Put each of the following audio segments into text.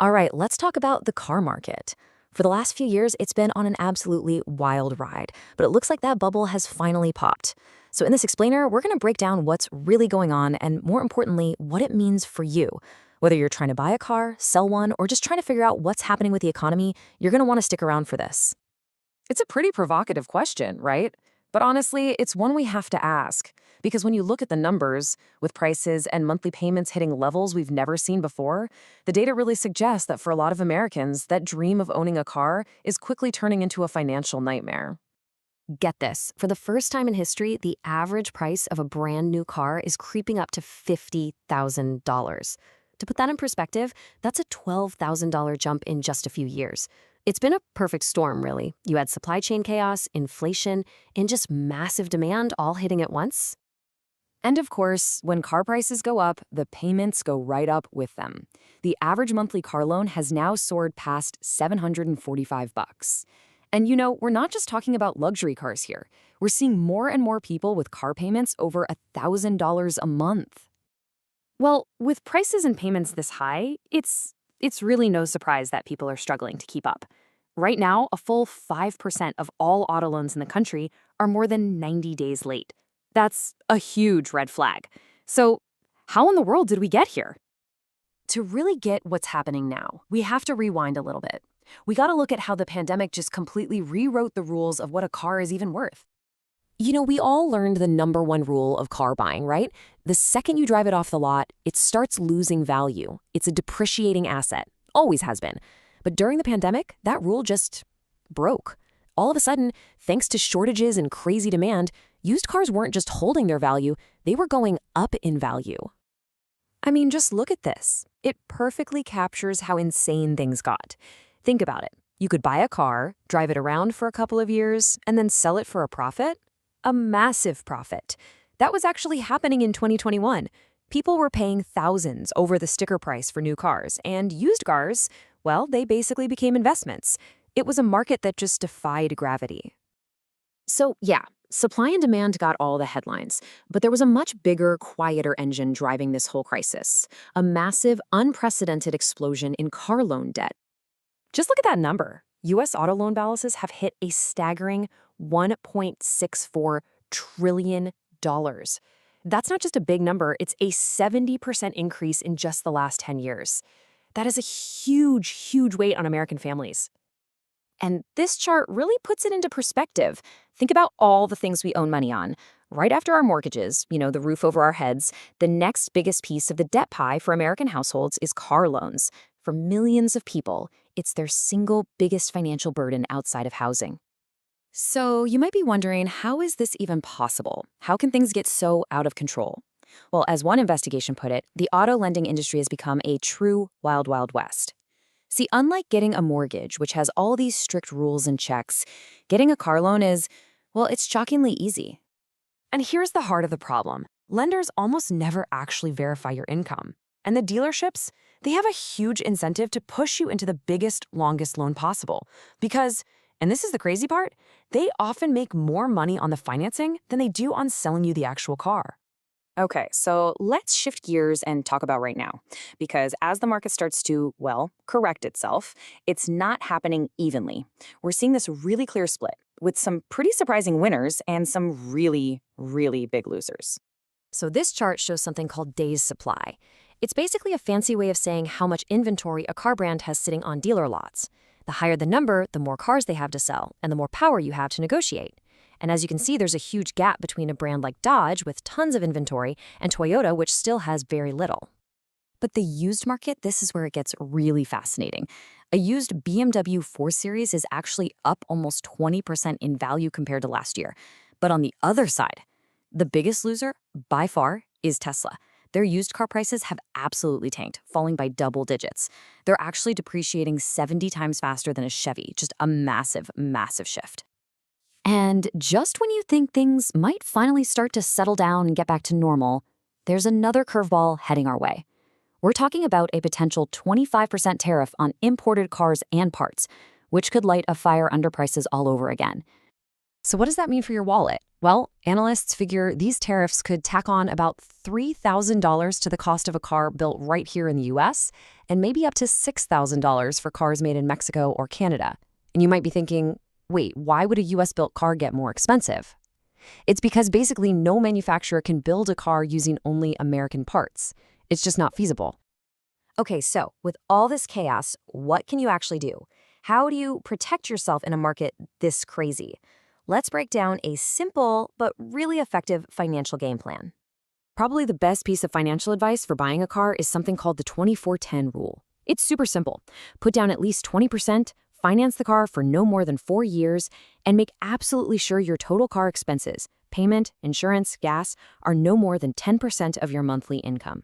All right, let's talk about the car market. For the last few years, it's been on an absolutely wild ride, but it looks like that bubble has finally popped. So in this explainer, we're going to break down what's really going on and, more importantly, what it means for you. Whether you're trying to buy a car, sell one, or just trying to figure out what's happening with the economy, you're going to want to stick around for this. It's a pretty provocative question, right? But honestly, it's one we have to ask. Because when you look at the numbers, with prices and monthly payments hitting levels we've never seen before, the data really suggests that for a lot of Americans, that dream of owning a car is quickly turning into a financial nightmare. Get this, for the first time in history, the average price of a brand new car is creeping up to $50,000. To put that in perspective, that's a $12,000 jump in just a few years. It's been a perfect storm, really. You had supply chain chaos, inflation, and just massive demand all hitting at once. And of course, when car prices go up, the payments go right up with them. The average monthly car loan has now soared past $745. And we're not just talking about luxury cars here. We're seeing more and more people with car payments over $1,000 a month. Well, with prices and payments this high, it's really no surprise that people are struggling to keep up. Right now, a full 5% of all auto loans in the country are more than 90 days late. That's a huge red flag. So, how in the world did we get here? To really get what's happening now, we have to rewind a little bit. We got to look at how the pandemic just completely rewrote the rules of what a car is even worth. We all learned the number one rule of car buying, right? The second you drive it off the lot, it starts losing value. It's a depreciating asset. Always has been. But during the pandemic, that rule just broke. All of a sudden, thanks to shortages and crazy demand, used cars weren't just holding their value, they were going up in value. I mean, just look at this. It perfectly captures how insane things got. Think about it. You could buy a car, drive it around for a couple of years, and then sell it for a profit. A massive profit. That was actually happening in 2021. People were paying thousands over the sticker price for new cars, and used cars, well, they basically became investments. It was a market that just defied gravity. So, yeah, supply and demand got all the headlines, but there was a much bigger, quieter engine driving this whole crisis. A massive, unprecedented explosion in car loan debt. Just look at that number. U.S. auto loan balances have hit a staggering $1.64 trillion. That's not just a big number, it's a 70% increase in just the last 10 years. That is a huge, huge weight on American families. And this chart really puts it into perspective. Think about all the things we own money on. Right after our mortgages, the roof over our heads, the next biggest piece of the debt pie for American households is car loans. For millions of people, it's their single biggest financial burden outside of housing. So you might be wondering, how is this even possible? How can things get so out of control? Well, as one investigation put it, the auto lending industry has become a true wild, wild west. See, unlike getting a mortgage, which has all these strict rules and checks, getting a car loan is, well, it's shockingly easy. And here's the heart of the problem. Lenders almost never actually verify your income. And the dealerships, they have a huge incentive to push you into the biggest, longest loan possible. Because, and this is the crazy part, they often make more money on the financing than they do on selling you the actual car. Okay, so let's shift gears and talk about right now. Because as the market starts to, well, correct itself, it's not happening evenly. We're seeing this really clear split with some pretty surprising winners and some really, really big losers. So this chart shows something called days supply. It's basically a fancy way of saying how much inventory a car brand has sitting on dealer lots. The higher the number, the more cars they have to sell, and the more power you have to negotiate. And as you can see, there's a huge gap between a brand like Dodge with tons of inventory and Toyota, which still has very little. But the used market, this is where it gets really fascinating. A used BMW 4 Series is actually up almost 20% in value compared to last year. But on the other side, the biggest loser, by far, is Tesla. Their used car prices have absolutely tanked, falling by double digits. They're actually depreciating 70 times faster than a Chevy, just a massive, massive shift. And just when you think things might finally start to settle down and get back to normal, there's another curveball heading our way. We're talking about a potential 25% tariff on imported cars and parts, which could light a fire under prices all over again. So, what does that mean for your wallet? Well, analysts figure these tariffs could tack on about $3,000 to the cost of a car built right here in the US, and maybe up to $6,000 for cars made in Mexico or Canada. And you might be thinking, wait, why would a US built car get more expensive? It's because basically no manufacturer can build a car using only American parts. It's just not feasible. Okay, so with all this chaos, what can you actually do? How do you protect yourself in a market this crazy? Let's break down a simple but really effective financial game plan. Probably the best piece of financial advice for buying a car is something called the 24-10 rule. It's super simple. Put down at least 20%, finance the car for no more than 4 years, and make absolutely sure your total car expenses, payment, insurance, gas, are no more than 10% of your monthly income.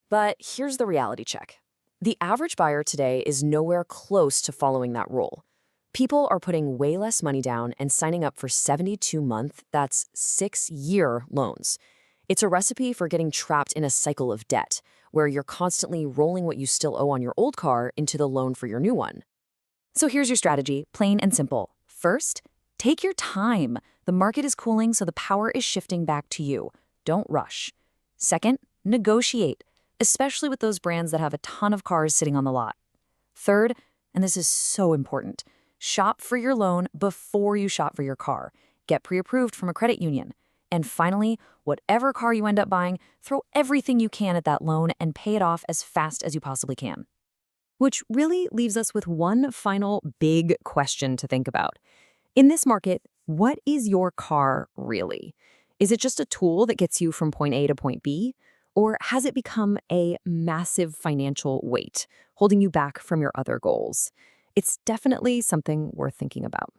But here's the reality check. The average buyer today is nowhere close to following that rule. People are putting way less money down and signing up for 72-month, that's 6-year loans. It's a recipe for getting trapped in a cycle of debt, where you're constantly rolling what you still owe on your old car into the loan for your new one. So here's your strategy, plain and simple. First, take your time. The market is cooling, so the power is shifting back to you. Don't rush. Second, negotiate, especially with those brands that have a ton of cars sitting on the lot. Third, and this is so important, shop for your loan before you shop for your car. Get pre-approved from a credit union. And finally, whatever car you end up buying, throw everything you can at that loan and pay it off as fast as you possibly can. Which really leaves us with one final big question to think about. In this market, what is your car really? Is it just a tool that gets you from point A to point B? Or has it become a massive financial weight, holding you back from your other goals? It's definitely something worth thinking about.